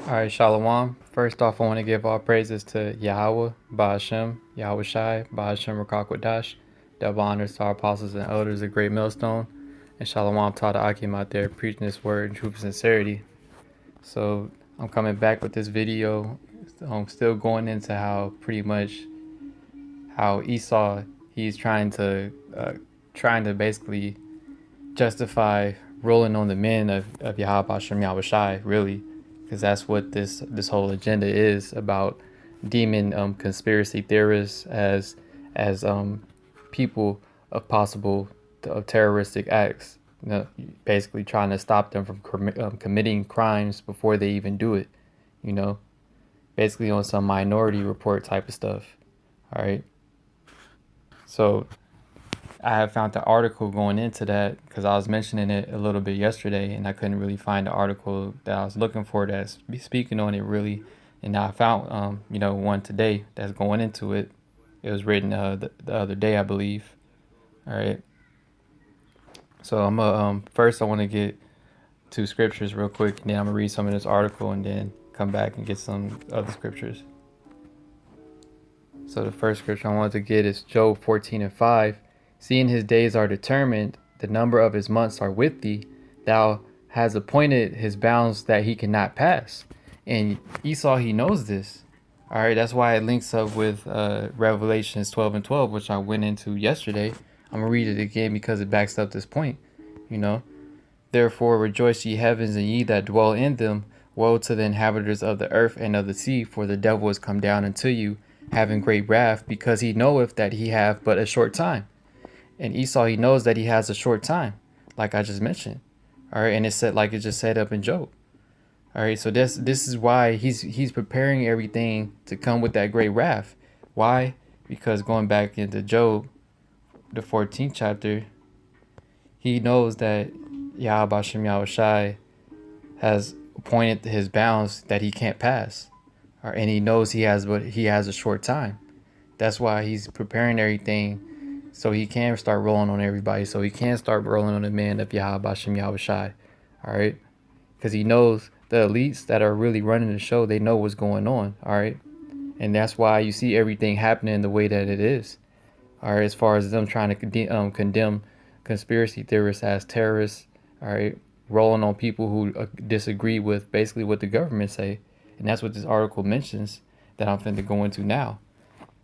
Alright, Shalom. First off, I want to give all praises to Yahweh, Ba'ashem, Yahweh Shai, Ba'ashem Rakakwadash. Double honors to our apostles and elders of Great Millstone. And Shalom to all the Akim out there preaching this word in truth and sincerity. So, I'm coming back with this video. I'm still going into how pretty much how Esau, he's trying to basically justify rolling on the men of Yahweh Hashem Yahweh Shai, really, because that's what this whole agenda is about, demon conspiracy theorists as people of possible of terroristic acts, basically trying to stop them from committing crimes before they even do it, you know, basically on some minority report type of stuff. All right, so I have found the article going into that because I was mentioning it a little bit yesterday and I couldn't really find the article that I was looking for that's speaking on it really. And now I found, one today that's going into it. It was written the other day, I believe. All right. So first I want to get two scriptures real quick, and then I'm gonna read some of this article and then come back and get some other scriptures. So the first scripture I wanted to get is Job 14:5. Seeing his days are determined, the number of his months are with thee. Thou hast appointed his bounds that he cannot pass. And Esau, he knows this. All right, that's why it links up with Revelations 12:12, which I went into yesterday. I'm going to read it again because it backs up this point, you know. Therefore rejoice ye heavens and ye that dwell in them. Woe to the inhabitants of the earth and of the sea, for the devil is come down unto you, having great wrath, because he knoweth that he have but a short time. And Esau, he knows that he has a short time, like I just mentioned. All right, and it said, like it just said up in Job. All right, so this is why he's preparing everything to come with that great wrath. Why? Because going back into Job, the 14th chapter, he knows that Yahweh Hashem Yahweh Shai has appointed his bounds that he can't pass. All right, and he knows he has a short time. That's why he's preparing everything so he can start rolling on everybody, so he can start rolling on the man of Yahweh Hashem Yahweh Shai. All right, because he knows the elites that are really running the show, they know what's going on. All right, and that's why you see everything happening the way that it is. All right, as far as them trying to condemn conspiracy theorists as terrorists. All right, rolling on people who disagree with basically what the government say, and that's what this article mentions that I'm finna go into now.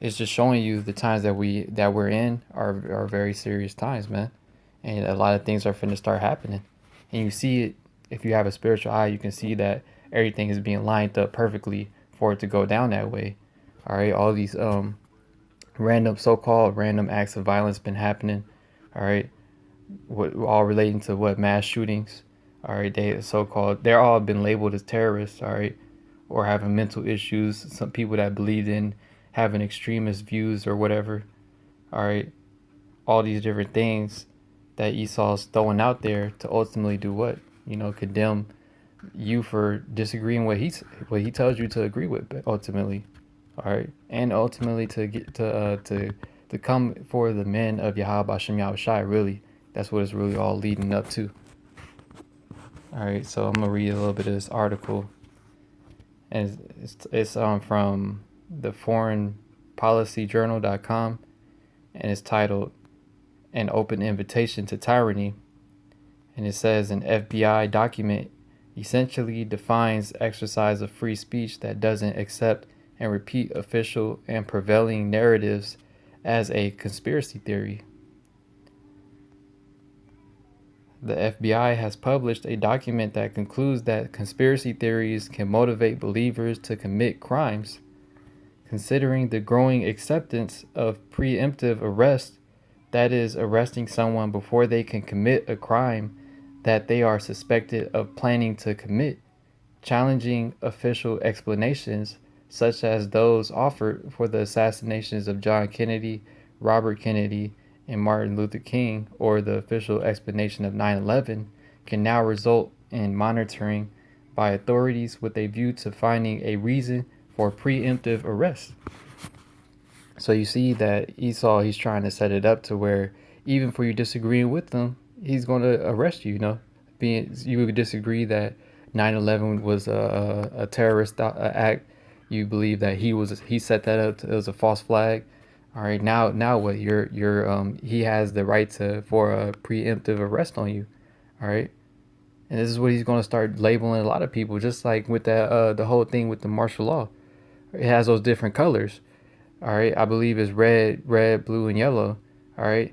It's just showing you the times that we're in are very serious times, man. And a lot of things are finna start happening. And you see it, if you have a spiritual eye, you can see that everything is being lined up perfectly for it to go down that way. All right, all these random so-called random acts of violence been happening. All right, all relating to what mass shootings. All right, they're all been labeled as terrorists. All right, or having mental issues. Some people that believed in having extremist views or whatever. All right, all these different things that Esau's throwing out there to ultimately do what? Condemn you for disagreeing what he tells you to agree with, but ultimately. All right, and ultimately to get to come for the men of Yahweh Hashem Yahweh Shai. Really, that's what it's really all leading up to. All right, so I'm gonna read a little bit of this article, and it's from the foreignpolicyjournal.com, and it's titled "An Open Invitation to Tyranny," and it says an FBI document essentially defines exercise of free speech that doesn't accept and repeat official and prevailing narratives as a conspiracy theory. The FBI has published a document that concludes that conspiracy theories can motivate believers to commit crimes. Considering the growing acceptance of preemptive arrest, that is, arresting someone before they can commit a crime that they are suspected of planning to commit, challenging official explanations such as those offered for the assassinations of John Kennedy, Robert Kennedy, and Martin Luther King, or the official explanation of 9/11, can now result in monitoring by authorities with a view to finding a reason for preemptive arrest. So you see that Esau, he's trying to set it up to where even for you disagreeing with them, he's going to arrest you, you would disagree that 9/11 was a terrorist act. You believe that he set that up. It was a false flag. All right, now what? He has the right to for a preemptive arrest on you. All right, and this is what he's going to start labeling a lot of people, just like with that the whole thing with the martial law. It has those different colors. All right, I believe it's red, blue, and yellow. All right,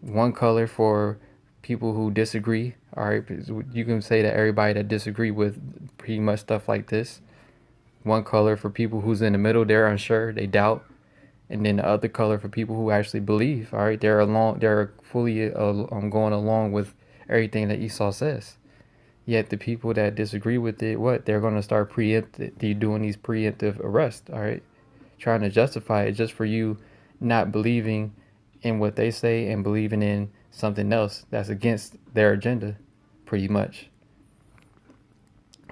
one color for people who disagree. All right, you can say that everybody that disagree with pretty much stuff like this. One color for people who's in the middle, they're unsure, they doubt, and then the other color for people who actually believe. All right, they're fully going along with everything that Esau says. Yet the people that disagree with it, what they're going to start doing these preemptive arrests. All right, trying to justify it just for you not believing in what they say and believing in something else that's against their agenda, pretty much.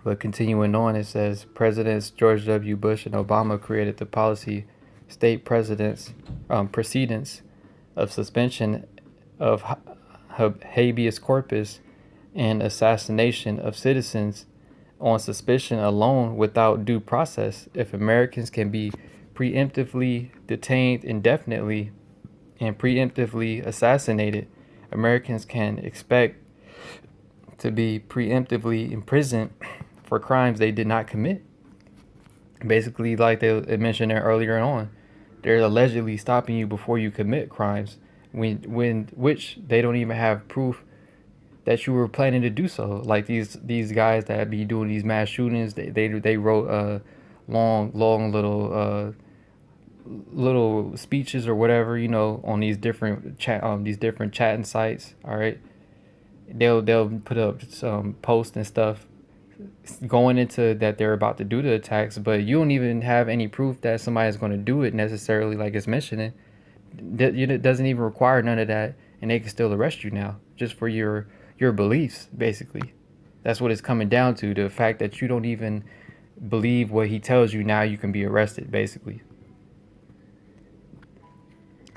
But continuing on, it says Presidents George W. Bush and Obama created the policy state precedents of suspension of habeas corpus and assassination of citizens on suspicion alone without due process. If Americans can be preemptively detained indefinitely and preemptively assassinated, Americans can expect to be preemptively imprisoned for crimes they did not commit. Basically, like they mentioned there earlier on, they're allegedly stopping you before you commit crimes, when which they don't even have proof that you were planning to do so. Like these guys that be doing these mass shootings, they wrote long little speeches or whatever, on these different chatting sites. All right, they'll put up some posts and stuff going into that they're about to do the attacks, but you don't even have any proof that somebody's going to do it necessarily, like it's mentioning. It doesn't even require none of that, and they can still arrest you now just for your beliefs. Basically, that's what it's coming down to. The fact that you don't even believe what he tells you, now you can be arrested. Basically,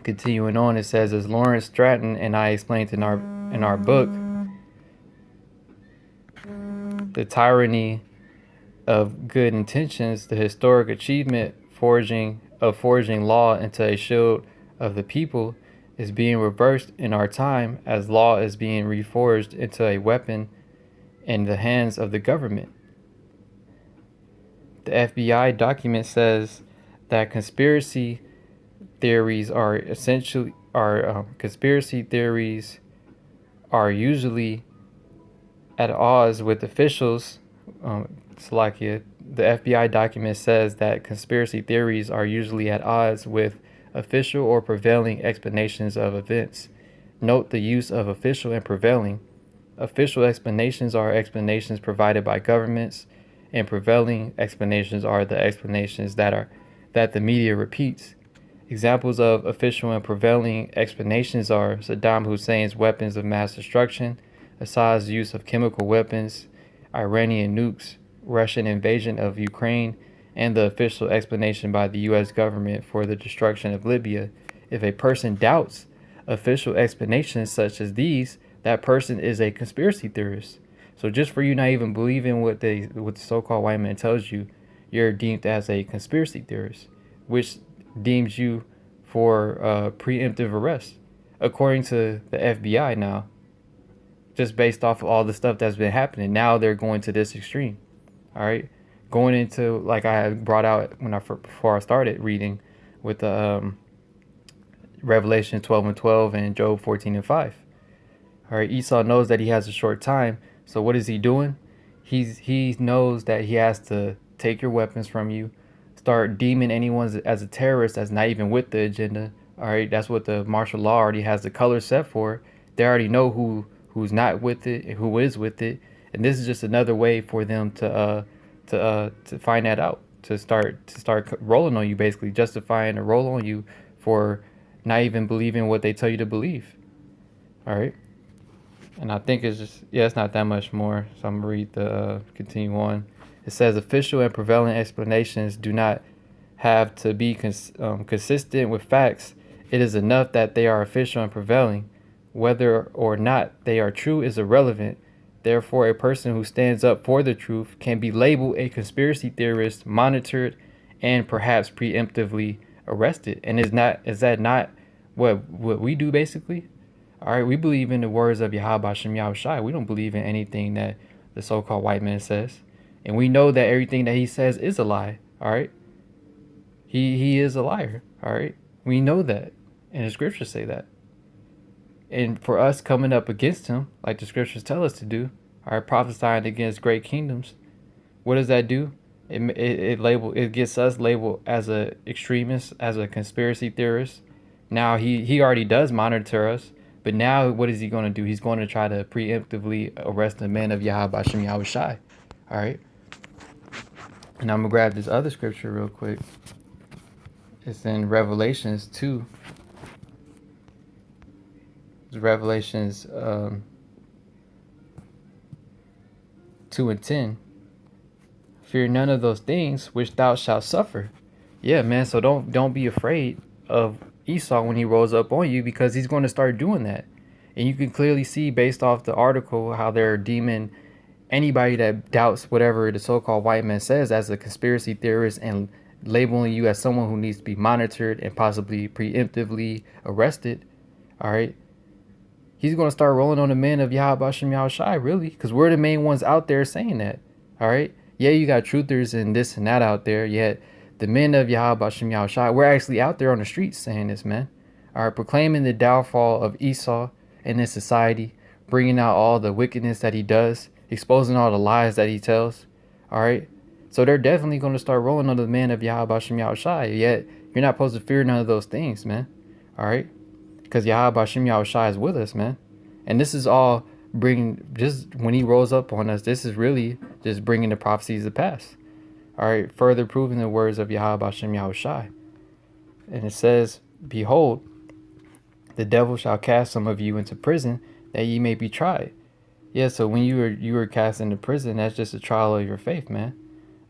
continuing on, it says, as Lawrence Stratton and I explained in our book, The Tyranny of Good Intentions, the historic achievement forging law into a shield of the people is being reversed in our time, as law is being reforged into a weapon in the hands of the government. The FBI document says that conspiracy theories are usually at odds with officials. Slovakia. The FBI document says that conspiracy theories are usually at odds with official or prevailing explanations of events. Note the use of official and prevailing. Official explanations are explanations provided by governments, and prevailing explanations are the explanations that the media repeats. Examples of official and prevailing explanations are Saddam Hussein's weapons of mass destruction, Assad's use of chemical weapons, Iranian nukes, Russian invasion of Ukraine, and the official explanation by the U.S. government for the destruction of Libya. If a person doubts official explanations such as these, that person is a conspiracy theorist. So just for you not even believing what the so-called white man tells you, you're deemed as a conspiracy theorist, which deems you for preemptive arrest, according to the FBI now. Just based off of all the stuff that's been happening, now they're going to this extreme. All right, going into, like I had brought out before I started reading, with the Revelation 12:12 and Job 14:5. All right, Esau knows that he has a short time, so what is he doing? He knows that he has to take your weapons from you, start deeming anyone as a terrorist that's not even with the agenda. All right, that's what the martial law already has the color set for. They already know who's not with it and who is with it, and this is just another way for them to find that out, to start rolling on you, basically justifying a roll on you for not even believing what they tell you to believe. All right, and I think it's not that much more, so I'm gonna read the continue on. It says official and prevailing explanations do not have to be consistent with facts. It is enough that they are official and prevailing. Whether or not they are true is irrelevant. Therefore, a person who stands up for the truth can be labeled a conspiracy theorist, monitored, and perhaps preemptively arrested. And is that not what we do basically? All right, we believe in the words of Yahweh Shem Yahushai. We don't believe in anything that the so-called white man says, and we know that everything that he says is a lie. All right, he is a liar. All right, we know that, and the scriptures say that. And for us coming up against him, like the scriptures tell us to do, all right, prophesying against great kingdoms, what does that do? It gets us labeled as a extremist, as a conspiracy theorist. Now he already does monitor us, but now what is he going to do? He's going to try to preemptively arrest the men of Yahweh Shem Yahushai. All right. And I'm gonna grab this other scripture real quick. It's in Revelations 2. It's Revelations 2 and 10. Fear none of those things which thou shalt suffer. Yeah, man. So don't be afraid of Esau when he rolls up on you, because he's going to start doing that. And you can clearly see based off the article how they're deeming anybody that doubts whatever the so-called white man says as a conspiracy theorist and labeling you as someone who needs to be monitored and possibly preemptively arrested. All right. He's going to start rolling on the men of Yahweh Shem Yahushai, really, because we're the main ones out there saying that. All right. Yeah, you got truthers and this and that out there, yet the men of Yahweh Shem Yahushai, we're actually out there on the streets saying this, man. All right, proclaiming the downfall of Esau and his society, bringing out all the wickedness that he does, exposing all the lies that he tells. All right, so they're definitely going to start rolling on the men of Yahweh Shem Yahushai, yet you're not supposed to fear none of those things, man. All right, because Yahweh Shem Yahushai is with us, man. And this is all just when he rolls up on us, this is really just bringing the prophecies to pass. All right, further proving the words of Yahweh Shem Yahushai. And it says, behold, the devil shall cast some of you into prison, that ye may be tried. Yeah, so when you were cast into prison, that's just a trial of your faith, man.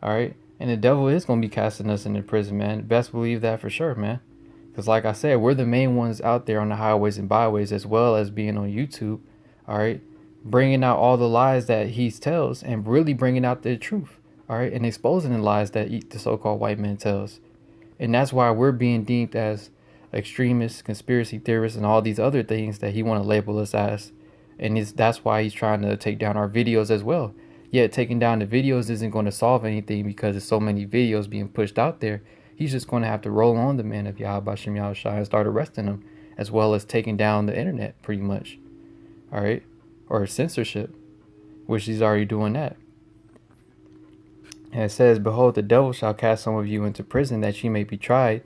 All right, and the devil is going to be casting us into prison, man. Best believe that for sure, man. Because like I said, we're the main ones out there on the highways and byways, as well as being on YouTube. All right, bringing out all the lies that he tells and really bringing out the truth. All right, and exposing the lies that the so-called white man tells. And that's why we're being deemed as extremists, conspiracy theorists, and all these other things that he want to label us as. And that's why he's trying to take down our videos as well. Yet taking down the videos isn't going to solve anything, because there's so many videos being pushed out there. He's just going to have to roll on the man of Yahweh Shem Yahushai and start arresting them, as well as taking down the internet pretty much. All right, or censorship, which he's already doing that. And it says, behold, the devil shall cast some of you into prison, that ye may be tried,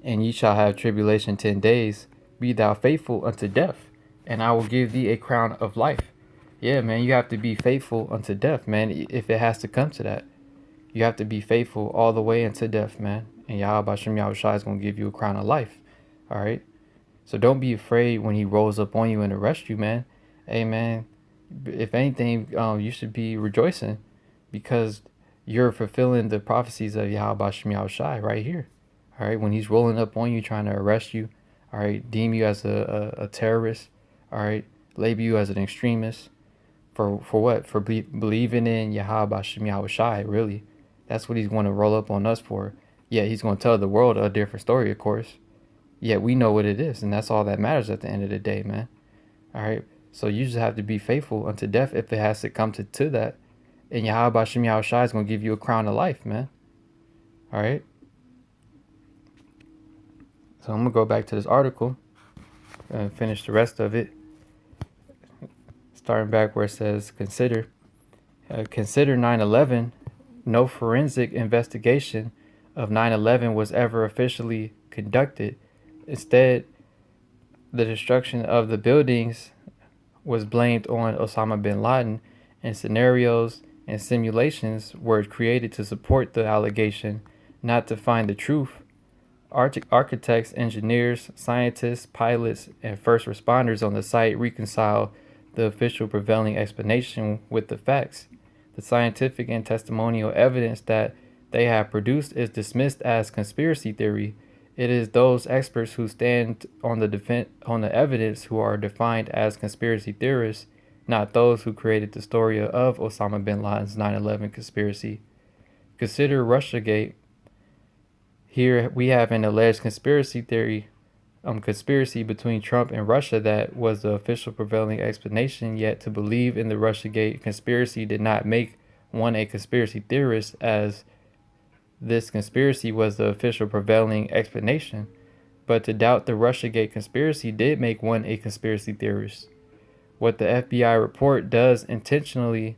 and ye shall have tribulation 10 days. Be thou faithful unto death, and I will give thee a crown of life. Yeah, man, you have to be faithful unto death, man, if it has to come to that. You have to be faithful all the way unto death, man. And Yahweh Shem Yahushai is going to give you a crown of life. All right? So don't be afraid when he rolls up on you and arrests you, man. Hey, man, if anything, you should be rejoicing, because you're fulfilling the prophecies of Yahweh Shem Yahushai right here. All right, when he's rolling up on you, trying to arrest you, all right, deem you as a terrorist, all right, label you as an extremist, for what? For believing in Yahweh Shem Yahushai, really. That's what he's going to roll up on us for. Yeah, he's going to tell the world a different story, of course. Yet we know what it is, and that's all that matters at the end of the day, man. All right, so you just have to be faithful unto death if it has to come to that. And Yahweh Shem Yahushai is going to give you a crown of life, man. All right. So I'm going to go back to this article and finish the rest of it. Starting back where it says, consider 9/11. No forensic investigation of 9/11 was ever officially conducted. Instead, the destruction of the buildings was blamed on Osama bin Laden, and scenarios and simulations were created to support the allegation, not to find the truth. Architects, engineers, scientists, pilots, and first responders on the site reconcile the official prevailing explanation with the facts. The scientific and testimonial evidence that they have produced is dismissed as conspiracy theory. It is those experts who stand on the evidence who are defined as conspiracy theorists. not those who created the story of Osama bin Laden's 9/11 conspiracy. Consider Russiagate. Here we have an alleged conspiracy between Trump and Russia that was the official prevailing explanation, yet to believe in the Russiagate conspiracy did not make one a conspiracy theorist, as this conspiracy was the official prevailing explanation. But to doubt the Russiagate conspiracy did make one a conspiracy theorist. What the FBI report does intentionally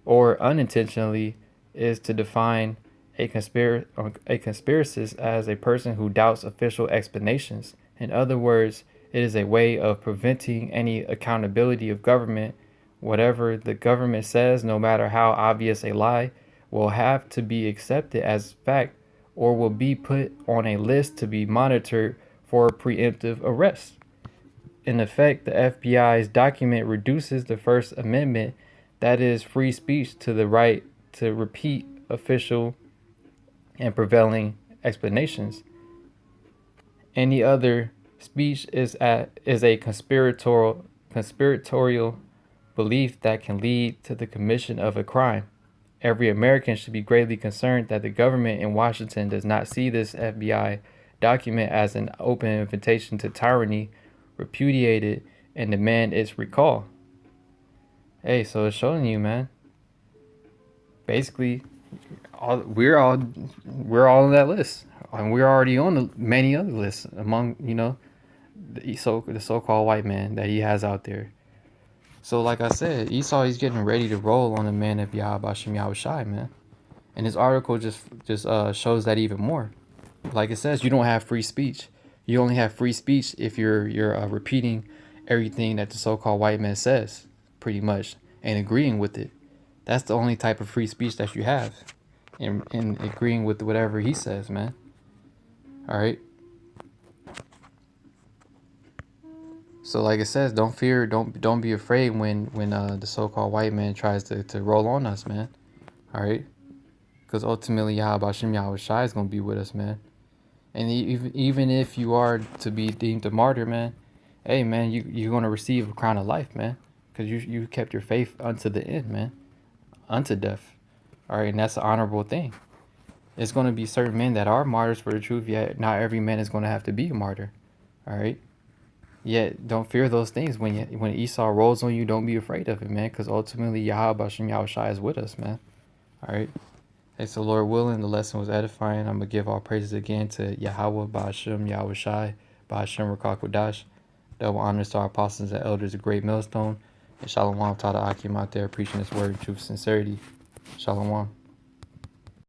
or unintentionally is to define a conspiracist as a person who doubts official explanations. In other words, it is a way of preventing any accountability of government. Whatever the government says, no matter how obvious a lie, will have to be accepted as fact or will be put on a list to be monitored for preemptive arrest. In effect, the FBI's document reduces the First Amendment, that is, free speech, to the right to repeat official and prevailing explanations. Any other speech is a conspiratorial belief that can lead to the commission of a crime. Every American should be greatly concerned that the government in Washington does not see this FBI document as an open invitation to tyranny, repudiate it, and demand its recall. Hey, so it's showing you, man. Basically, we're all on that list, and we're already on the many other lists among the so-called white man that he has out there. So, like I said, Esau, he's getting ready to roll on the man of Yahweh Shem Yahushai, man. And this article just shows that even more. Like it says, you don't have free speech. You only have free speech if you're repeating everything that the so-called white man says, pretty much, and agreeing with it. That's the only type of free speech that you have, in agreeing with whatever he says, man. All right. So, like it says, don't fear, don't be afraid when the so-called white man tries to roll on us, man. All right. Because ultimately, Yahweh Shem Yahushai is going to be with us, man. And even if you are to be deemed a martyr, man, hey, man, you're going to receive a crown of life, man. Because you kept your faith unto the end, man. Unto death. All right, and that's an honorable thing. It's going to be certain men that are martyrs for the truth, yet not every man is going to have to be a martyr. All right? Yet, don't fear those things. When Esau rolls on you, don't be afraid of it, man. Because ultimately, Yahweh Shem Yahushai is with us, man. All right? Hey, so Lord willing, the lesson was edifying. I'm going to give all praises again to Yahweh, Ba'ashem, Yahushai, Ba'ashem, Rakakwadash. Double honors to our apostles and elders, a great millstone. And Shalom to the Akim out there preaching this word, truth, sincerity. Shalom.